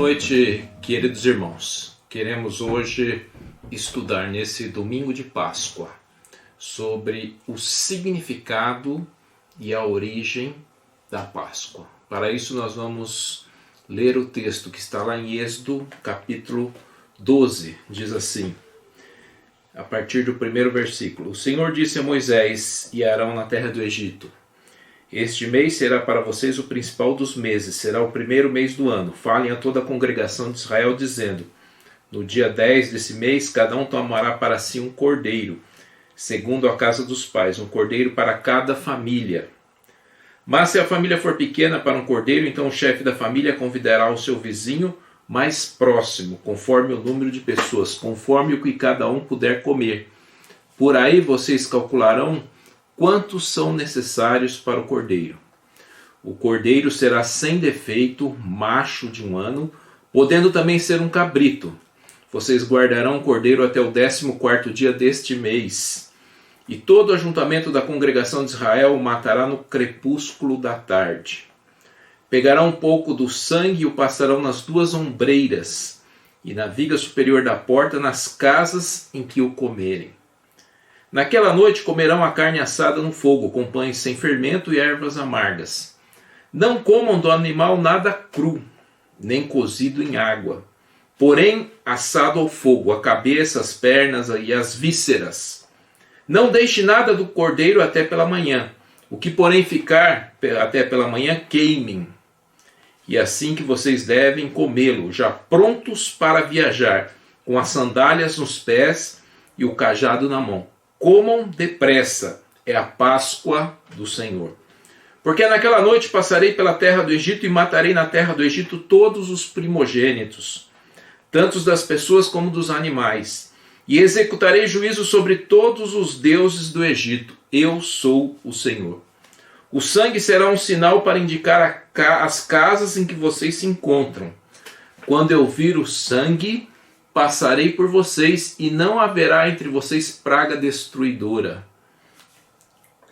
noite, queridos irmãos. Queremos hoje estudar nesse domingo de Páscoa sobre o significado e a origem da Páscoa. Para isso nós vamos ler o texto que está lá em Êxodo, capítulo 12. Diz assim, a partir do primeiro versículo: O Senhor disse a Moisés e a Arão na terra do Egito: Este mês será para vocês o principal dos meses, será o primeiro mês do ano. Falem a toda a congregação de Israel, dizendo: No dia 10 desse mês, cada um tomará para si um cordeiro, segundo a casa dos pais, um cordeiro para cada família. Mas se a família for pequena para um cordeiro, então o chefe da família convidará o seu vizinho mais próximo, conforme o número de pessoas, conforme o que cada um puder comer. Por aí vocês calcularão quantos são necessários para o cordeiro. O cordeiro será sem defeito, macho de 1 ano, podendo também ser um cabrito. Vocês guardarão o cordeiro até o 14º dia deste mês. E todo o ajuntamento da congregação de Israel o matará no crepúsculo da tarde. Pegarão um pouco do sangue e o passarão nas 2 ombreiras e na viga superior da porta, nas casas em que o comerem. Naquela noite comerão a carne assada no fogo, com pães sem fermento e ervas amargas. Não comam do animal nada cru, nem cozido em água, porém assado ao fogo, a cabeça, as pernas e as vísceras. Não deixe nada do cordeiro até pela manhã. O que porém ficar até pela manhã, queimem. E assim que vocês devem comê-lo, já prontos para viajar, com as sandálias nos pés e o cajado na mão. Comam depressa, é a Páscoa do Senhor. Porque naquela noite passarei pela terra do Egito e matarei na terra do Egito todos os primogênitos, tanto das pessoas como dos animais, e executarei juízo sobre todos os deuses do Egito. Eu sou o Senhor. O sangue será um sinal para indicar as casas em que vocês se encontram. Quando eu vir o sangue, passarei por vocês e não haverá entre vocês praga destruidora,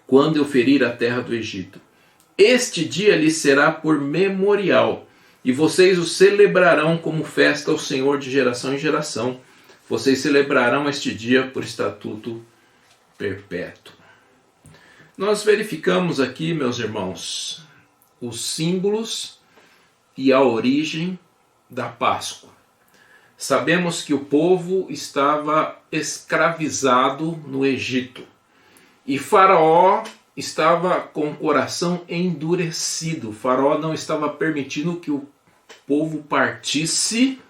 quando eu ferir a terra do Egito. Este dia lhes será por memorial, e vocês o celebrarão como festa ao Senhor de geração em geração. Vocês celebrarão este dia por estatuto perpétuo. Nós verificamos aqui, meus irmãos, os símbolos e a origem da Páscoa. Sabemos que o povo estava escravizado no Egito e Faraó estava com o coração endurecido. Faraó não estava permitindo que o povo partisse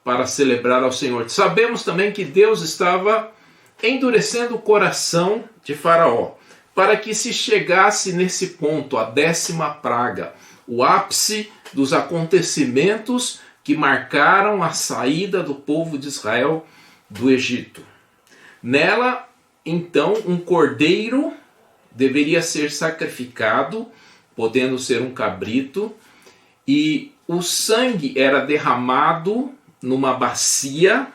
para celebrar ao Senhor. Sabemos também que Deus estava endurecendo o coração de Faraó para que se chegasse nesse ponto, a 10ª praga, o ápice dos acontecimentos que marcaram a saída do povo de Israel do Egito. Nela, então, um cordeiro deveria ser sacrificado, podendo ser um cabrito, e o sangue era derramado numa bacia,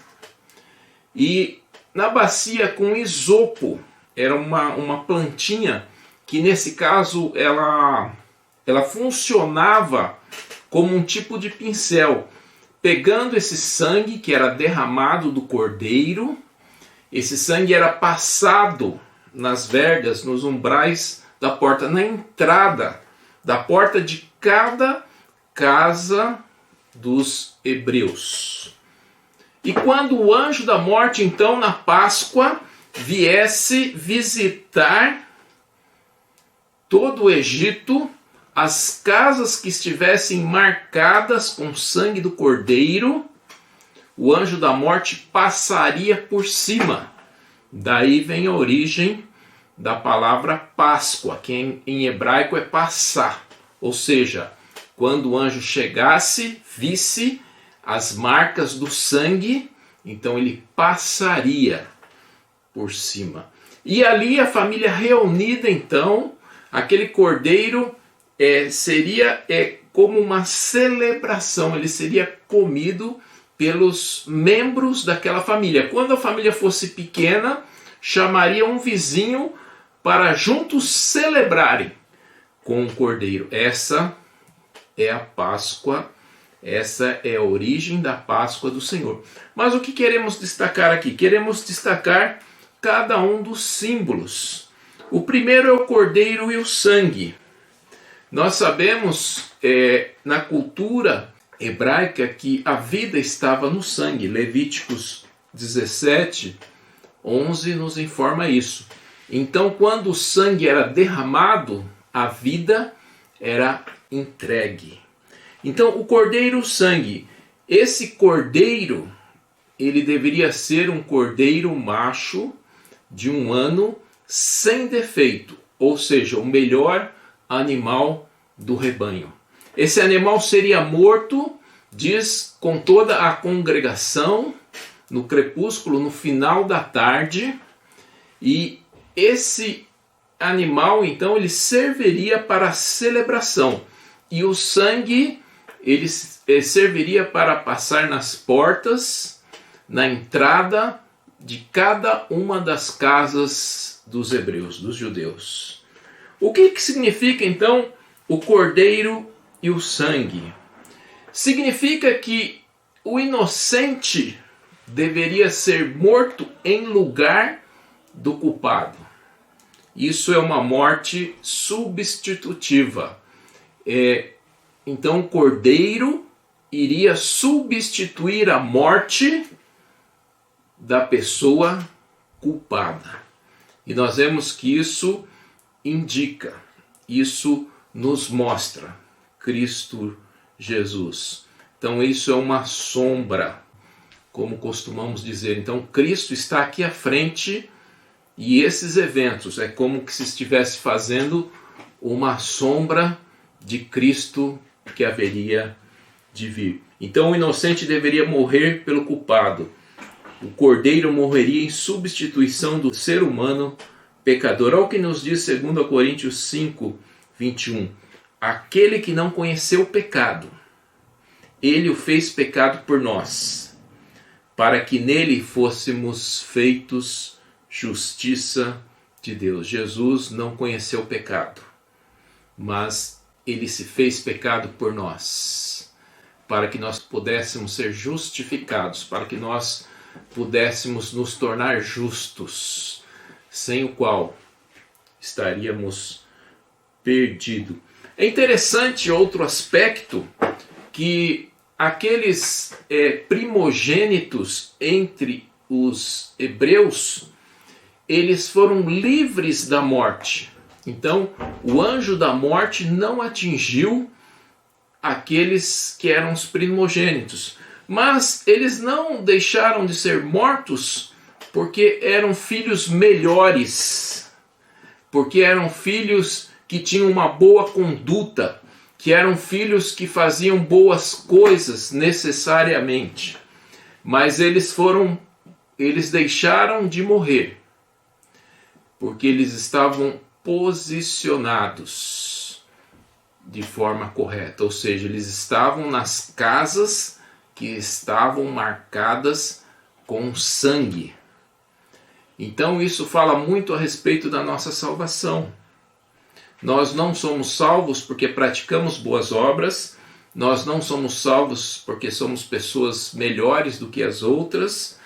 e na bacia com isopo, era uma plantinha que nesse caso ela funcionava como um tipo de pincel. Pegando esse sangue que era derramado do cordeiro, esse sangue era passado nas vergas, nos umbrais da porta, na entrada da porta de cada casa dos hebreus. E quando o anjo da morte, então, na Páscoa, viesse visitar todo o Egito, as casas que estivessem marcadas com sangue do cordeiro, o anjo da morte passaria por cima. Daí vem a origem da palavra Páscoa, que em hebraico é passar. Ou seja, quando o anjo chegasse, visse as marcas do sangue, então ele passaria por cima. E ali a família reunida, então, aquele cordeiro seria como uma celebração, ele seria comido pelos membros daquela família. Quando a família fosse pequena, chamaria um vizinho para juntos celebrarem com o cordeiro. Essa é a Páscoa Essa é a origem da Páscoa do Senhor. Mas o que queremos destacar aqui? Queremos destacar cada um dos símbolos. O primeiro é o cordeiro e o sangue. Nós sabemos na cultura hebraica que a vida estava no sangue. Levíticos 17, 11 nos informa isso. Então, quando o sangue era derramado, a vida era entregue. Então, o cordeiro e o sangue. Esse cordeiro, ele deveria ser um cordeiro macho de 1 ano sem defeito, ou seja, o melhor animal do rebanho. Esse animal seria morto, diz, com toda a congregação, no crepúsculo, no final da tarde, e esse animal, então, ele serviria para a celebração, e o sangue, ele serviria para passar nas portas, na entrada de cada uma das casas dos hebreus, dos judeus. O que significa, então, o cordeiro e o sangue? Significa que o inocente deveria ser morto em lugar do culpado. Isso é uma morte substitutiva. Então, o cordeiro iria substituir a morte da pessoa culpada. E nós vemos que isso indica, isso nos mostra Cristo Jesus. Então, isso é uma sombra, como costumamos dizer. Então, Cristo está aqui à frente e esses eventos é como que se estivesse fazendo uma sombra de Cristo que haveria de vir. Então, o inocente deveria morrer pelo culpado. O cordeiro morreria em substituição do ser humano pecador. Olha o que nos diz 2 Coríntios 5, 21. Aquele que não conheceu o pecado, ele o fez pecado por nós, para que nele fôssemos feitos justiça de Deus. Jesus não conheceu o pecado, mas ele se fez pecado por nós, para que nós pudéssemos ser justificados, para que nós pudéssemos nos tornar justos, sem o qual estaríamos perdidos. É interessante outro aspecto, que aqueles primogênitos entre os hebreus, eles foram livres da morte. Então, o anjo da morte não atingiu aqueles que eram os primogênitos. Mas eles não deixaram de ser mortos porque eram filhos melhores, porque eram filhos que tinham uma boa conduta, que eram filhos que faziam boas coisas necessariamente. Mas eles deixaram de morrer, porque eles estavam posicionados de forma correta, ou seja, eles estavam nas casas que estavam marcadas com sangue. Então isso fala muito a respeito da nossa salvação. Nós não somos salvos porque praticamos boas obras, nós não somos salvos porque somos pessoas melhores do que as outras,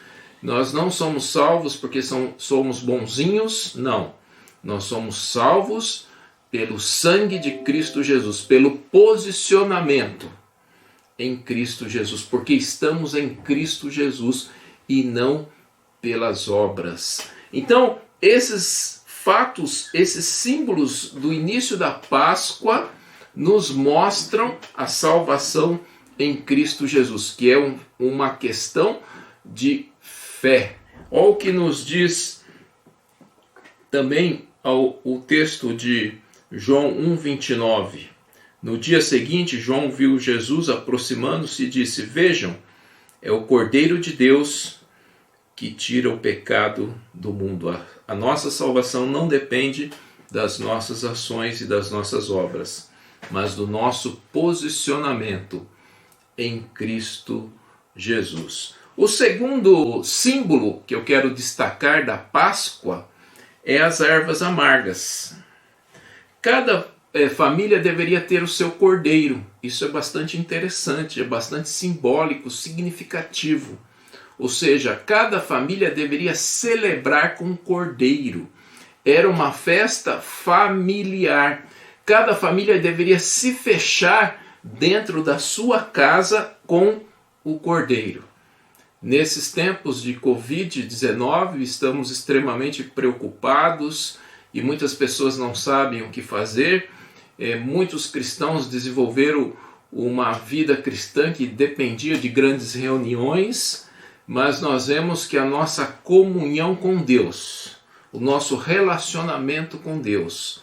nós não somos salvos porque somos bonzinhos, não. Nós somos salvos pelo sangue de Cristo Jesus, pelo posicionamento em Cristo Jesus, porque estamos em Cristo Jesus e não pelas obras. Então, esses fatos, esses símbolos do início da Páscoa nos mostram a salvação em Cristo Jesus, que é uma questão de fé. Olha o que nos diz também o texto de João 1,29. No dia seguinte, João viu Jesus aproximando-se e disse: Vejam, é o Cordeiro de Deus que tira o pecado do mundo. A nossa salvação não depende das nossas ações e das nossas obras, mas do nosso posicionamento em Cristo Jesus. O segundo símbolo que eu quero destacar da Páscoa é as ervas amargas. Cada família deveria ter o seu cordeiro. Isso é bastante interessante, é bastante simbólico, significativo. Ou seja, cada família deveria celebrar com um cordeiro. Era uma festa familiar. Cada família deveria se fechar dentro da sua casa com o cordeiro. Nesses tempos de Covid-19, estamos extremamente preocupados e muitas pessoas não sabem o que fazer. Muitos cristãos desenvolveram uma vida cristã que dependia de grandes reuniões, mas nós vemos que a nossa comunhão com Deus, o nosso relacionamento com Deus,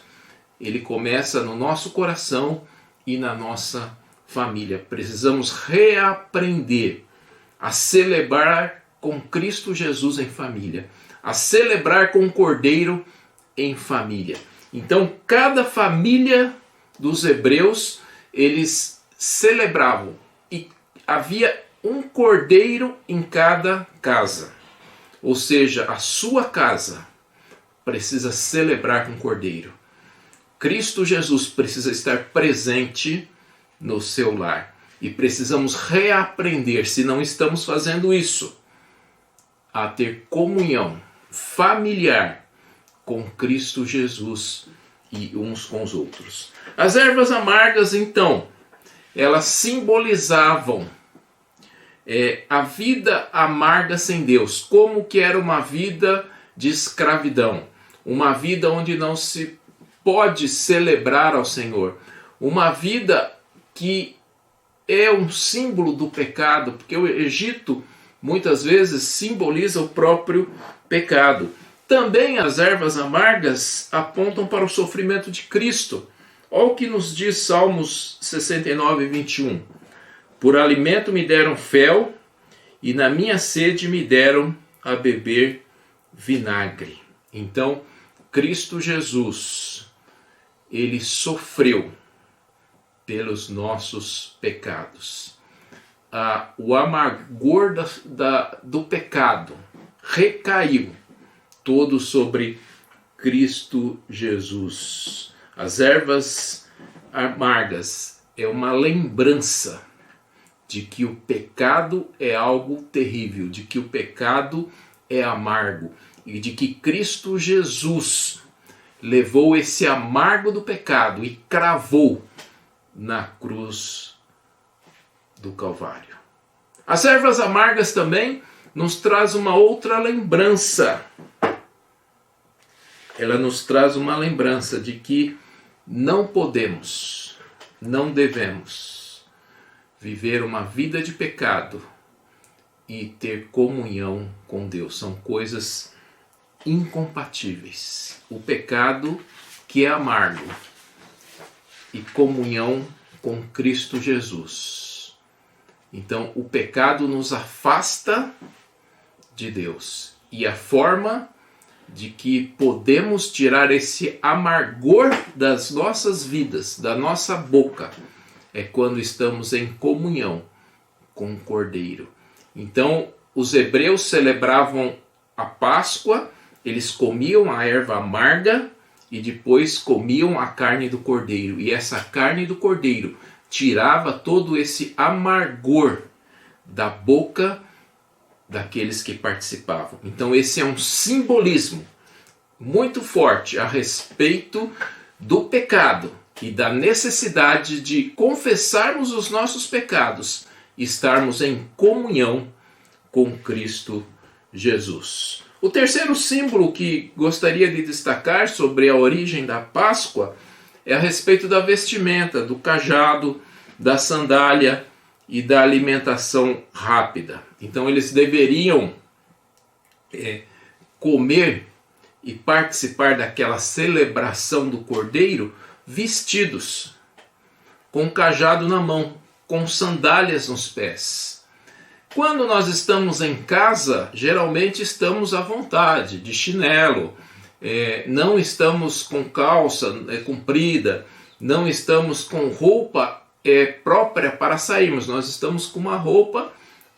ele começa no nosso coração e na nossa família. Precisamos reaprender a celebrar com Cristo Jesus em família, a celebrar com o Cordeiro em família. Então, cada família dos hebreus, eles celebravam e havia um cordeiro em cada casa. Ou seja, a sua casa precisa celebrar com cordeiro. Cristo Jesus precisa estar presente no seu lar. E precisamos reaprender, se não estamos fazendo isso, a ter comunhão familiar com Cristo Jesus e uns com os outros. As ervas amargas, então, elas simbolizavam a vida amarga sem Deus, como que era uma vida de escravidão, uma vida onde não se pode celebrar ao Senhor, uma vida que é um símbolo do pecado, porque o Egito muitas vezes simboliza o próprio pecado. Também as ervas amargas apontam para o sofrimento de Cristo. Olha o que nos diz Salmos 69, 21. Por alimento me deram fel, e na minha sede me deram a beber vinagre. Então, Cristo Jesus, ele sofreu pelos nossos pecados. O amargor do pecado recaiu todo sobre Cristo Jesus. As ervas amargas é uma lembrança de que o pecado é algo terrível, de que o pecado é amargo e de que Cristo Jesus levou esse amargo do pecado e cravou na cruz do Calvário. As ervas amargas também nos traz uma outra lembrança. Ela nos traz uma lembrança de que não podemos, não devemos viver uma vida de pecado e ter comunhão com Deus. São coisas incompatíveis. O pecado que é amargo e comunhão com Cristo Jesus. Então, o pecado nos afasta de Deus. E a forma de que podemos tirar esse amargor das nossas vidas, da nossa boca, é quando estamos em comunhão com o Cordeiro. Então, os hebreus celebravam a Páscoa, eles comiam a erva amarga e depois comiam a carne do cordeiro. E essa carne do cordeiro tirava todo esse amargor da boca daqueles que participavam. Então esse é um simbolismo muito forte a respeito do pecado e da necessidade de confessarmos os nossos pecados e estarmos em comunhão com Cristo Jesus. O terceiro símbolo que gostaria de destacar sobre a origem da Páscoa é a respeito da vestimenta, do cajado, da sandália e da alimentação rápida. Então eles deveriam comer e participar daquela celebração do Cordeiro vestidos, com cajado na mão, com sandálias nos pés. Quando nós estamos em casa, geralmente estamos à vontade, de chinelo, não estamos com calça comprida, não estamos com roupa própria para sairmos, nós estamos com uma roupa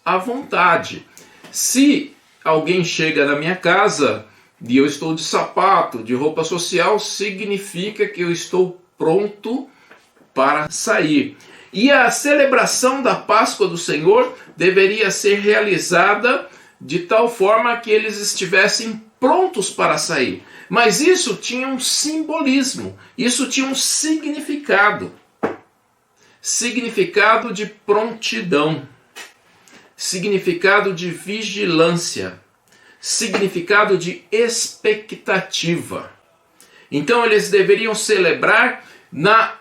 à vontade. Se alguém chega na minha casa e eu estou de sapato, de roupa social, significa que eu estou pronto para sair. E a celebração da Páscoa do Senhor deveria ser realizada de tal forma que eles estivessem prontos para sair. Mas isso tinha um simbolismo, isso tinha um significado. Significado de prontidão, significado de vigilância, significado de expectativa. Então eles deveriam celebrar na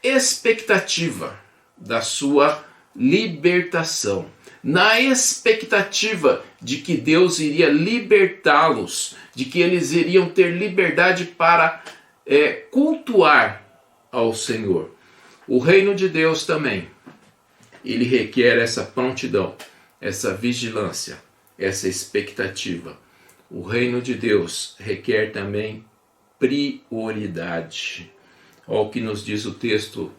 expectativa da sua libertação, na expectativa de que Deus iria libertá-los, de que eles iriam ter liberdade para cultuar ao Senhor. O reino de Deus também, ele requer essa prontidão, essa vigilância, essa expectativa. O reino de Deus requer também prioridade. Olha o que nos diz o texto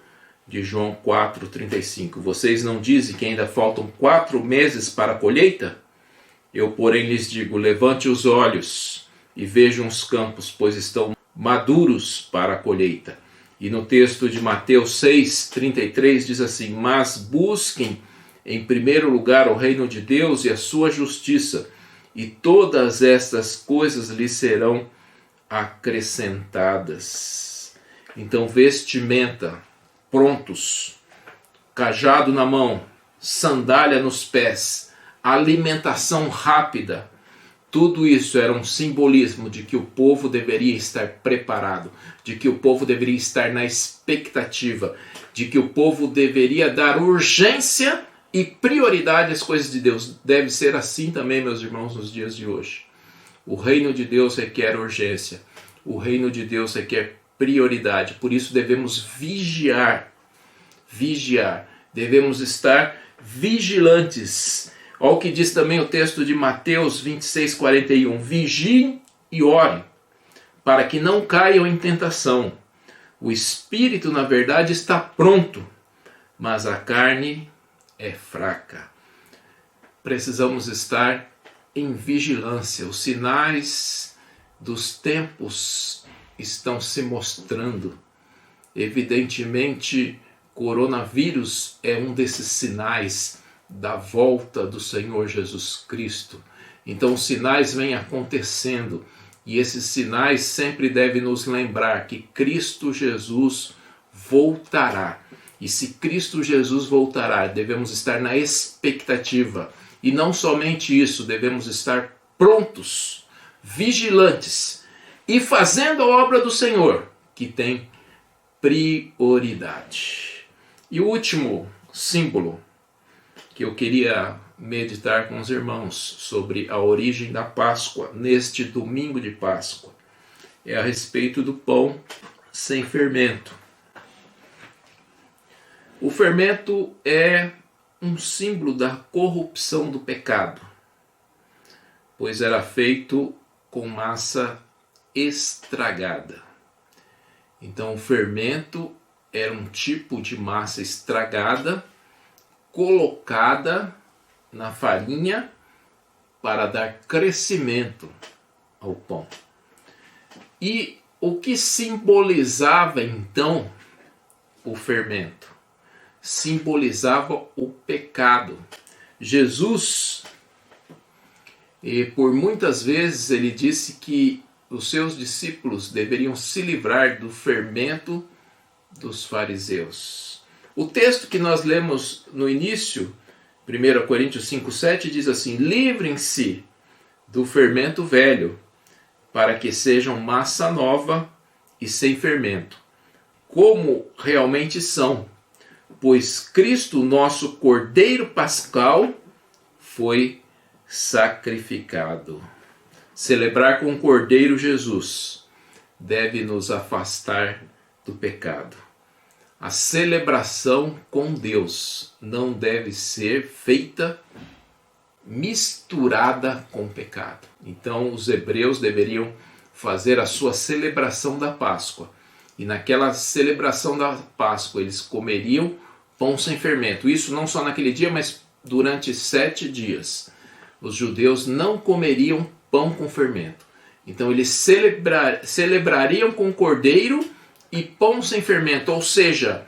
de João 4,35. Vocês não dizem que ainda faltam 4 meses para a colheita? Eu, porém, lhes digo, levante os olhos e vejam os campos, pois estão maduros para a colheita. E no texto de Mateus 6,33 diz assim, mas busquem em primeiro lugar o reino de Deus e a sua justiça, e todas estas coisas lhes serão acrescentadas. Então, vestimenta, prontos, cajado na mão, sandália nos pés, alimentação rápida, tudo isso era um simbolismo de que o povo deveria estar preparado, de que o povo deveria estar na expectativa, de que o povo deveria dar urgência e prioridade às coisas de Deus. Deve ser assim também, meus irmãos, nos dias de hoje. O reino de Deus requer urgência, o reino de Deus requer prioridade, por isso devemos vigiar, devemos estar vigilantes. Olha o que diz também o texto de Mateus 26:41. Vigiem e orem, para que não caiam em tentação. O espírito, na verdade, está pronto, mas a carne é fraca. Precisamos estar em vigilância. Os sinais dos tempos estão se mostrando. Evidentemente, coronavírus é um desses sinais da volta do Senhor Jesus Cristo. Então os sinais vêm acontecendo e esses sinais sempre devem nos lembrar que Cristo Jesus voltará. E se Cristo Jesus voltará, devemos estar na expectativa. E não somente isso, devemos estar prontos, vigilantes e fazendo a obra do Senhor, que tem prioridade. E o último símbolo que eu queria meditar com os irmãos sobre a origem da Páscoa, neste domingo de Páscoa, é a respeito do pão sem fermento. O fermento é um símbolo da corrupção do pecado, pois era feito com massa estragada. Então o fermento era um tipo de massa estragada, colocada na farinha para dar crescimento ao pão. E o que simbolizava então o fermento? Simbolizava o pecado. Jesus, por muitas vezes, ele disse que os seus discípulos deveriam se livrar do fermento dos fariseus. O texto que nós lemos no início, 1 Coríntios 5,7, diz assim: livrem-se do fermento velho, para que sejam massa nova e sem fermento, como realmente são, pois Cristo, nosso Cordeiro Pascal, foi sacrificado. Celebrar com o Cordeiro Jesus deve nos afastar do pecado. A celebração com Deus não deve ser feita misturada com o pecado. Então os hebreus deveriam fazer a sua celebração da Páscoa. E naquela celebração da Páscoa eles comeriam pão sem fermento. Isso não só naquele dia, mas durante 7 dias. Os judeus não comeriam pão com fermento. Então eles celebrariam com o cordeiro e pão sem fermento, ou seja,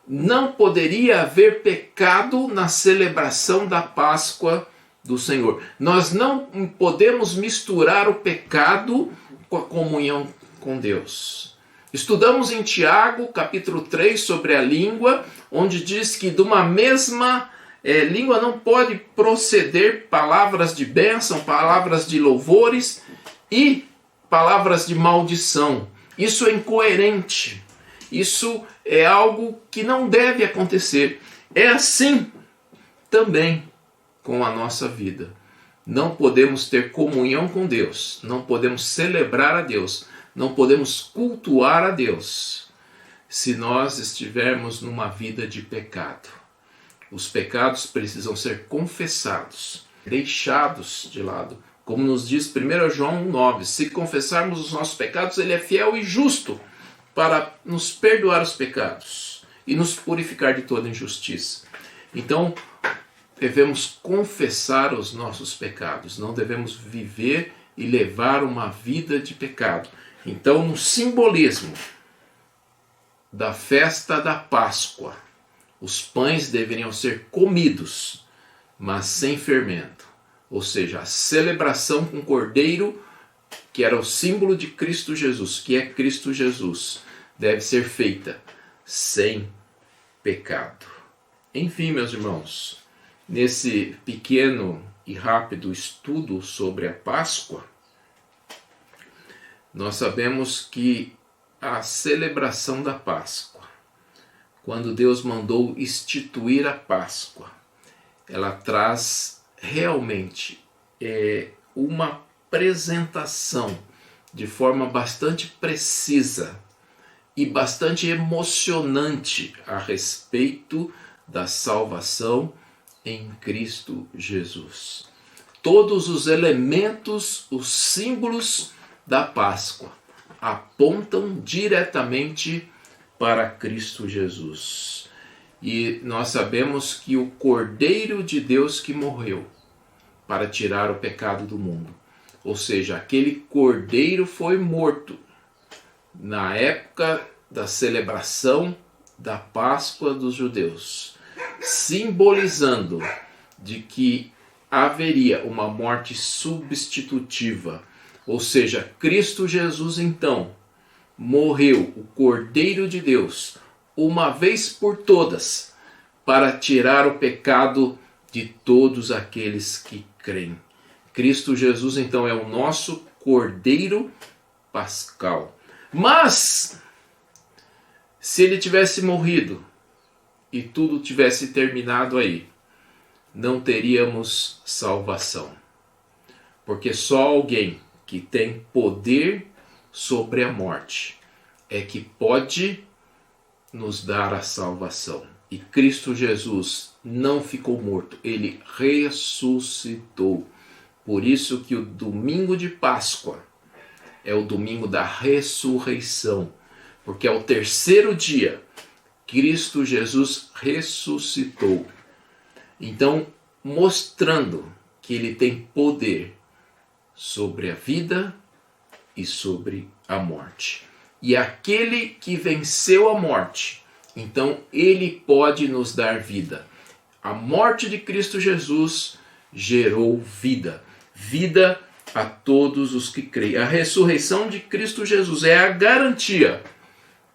não poderia haver pecado na celebração da Páscoa do Senhor. Nós não podemos misturar o pecado com a comunhão com Deus. Estudamos em Tiago, capítulo 3, sobre a língua, onde diz que de uma mesma língua não pode proceder palavras de bênção, palavras de louvores e palavras de maldição. Isso é incoerente. Isso é algo que não deve acontecer. É assim também com a nossa vida. Não podemos ter comunhão com Deus, não podemos celebrar a Deus, não podemos cultuar a Deus se nós estivermos numa vida de pecado. Os pecados precisam ser confessados, deixados de lado. Como nos diz 1 João 9, se confessarmos os nossos pecados, Ele é fiel e justo para nos perdoar os pecados e nos purificar de toda injustiça. Então, devemos confessar os nossos pecados, não devemos viver e levar uma vida de pecado. Então, no simbolismo da festa da Páscoa, os pães deveriam ser comidos, mas sem fermento. Ou seja, a celebração com o Cordeiro, que era o símbolo de Cristo Jesus, que é Cristo Jesus, deve ser feita sem pecado. Enfim, meus irmãos, nesse pequeno e rápido estudo sobre a Páscoa, nós sabemos que a celebração da Páscoa, quando Deus mandou instituir a Páscoa, ela traz realmente uma apresentação de forma bastante precisa e bastante emocionante a respeito da salvação em Cristo Jesus. Todos os elementos, os símbolos da Páscoa apontam diretamente para Cristo Jesus. E nós sabemos que o Cordeiro de Deus que morreu para tirar o pecado do mundo, ou seja, aquele Cordeiro foi morto na época da celebração da Páscoa dos judeus, simbolizando de que haveria uma morte substitutiva, ou seja, Cristo Jesus então morreu, o Cordeiro de Deus, uma vez por todas, para tirar o pecado de todos aqueles que creem. Cristo Jesus então é o nosso Cordeiro pascal. Mas, se ele tivesse morrido e tudo tivesse terminado aí, não teríamos salvação. Porque só alguém que tem poder sobre a morte é que pode nos dar a salvação. E Cristo Jesus não ficou morto, ele ressuscitou. Por isso que o domingo de Páscoa é o domingo da ressurreição, porque é o terceiro dia Cristo Jesus ressuscitou. Então, mostrando que ele tem poder sobre a vida e sobre a morte. E aquele que venceu a morte, então ele pode nos dar vida. A morte de Cristo Jesus gerou vida. Vida a todos os que creem. A ressurreição de Cristo Jesus é a garantia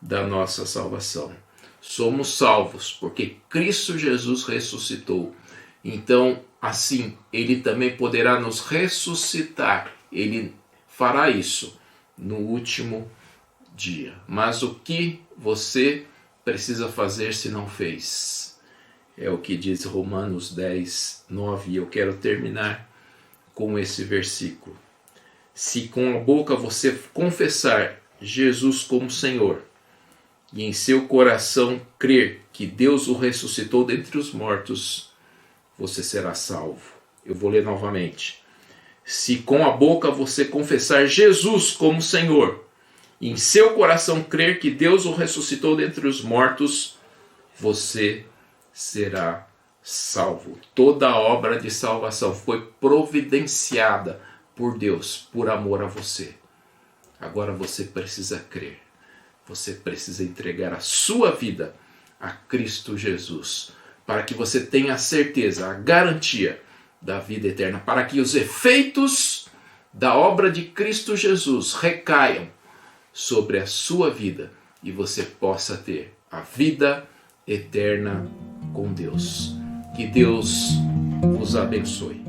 da nossa salvação. Somos salvos porque Cristo Jesus ressuscitou. Então, assim, ele também poderá nos ressuscitar. Ele fará isso no último dia. Mas o que você precisa fazer se não fez? É o que diz Romanos 10, 9. E eu quero terminar com esse versículo. Se com a boca você confessar Jesus como Senhor e em seu coração crer que Deus o ressuscitou dentre os mortos, você será salvo. Eu vou ler novamente. Se com a boca você confessar Jesus como Senhor e em seu coração crer que Deus o ressuscitou dentre os mortos, você será salvo. Toda a obra de salvação foi providenciada por Deus, por amor a você. Agora você precisa crer. você precisa entregar a sua vida a Cristo Jesus, para que você tenha a certeza, a garantia da vida eterna, para que os efeitos da obra de Cristo Jesus recaiam sobre a sua vida e você possa ter a vida eterna com Deus. Que Deus vos abençoe.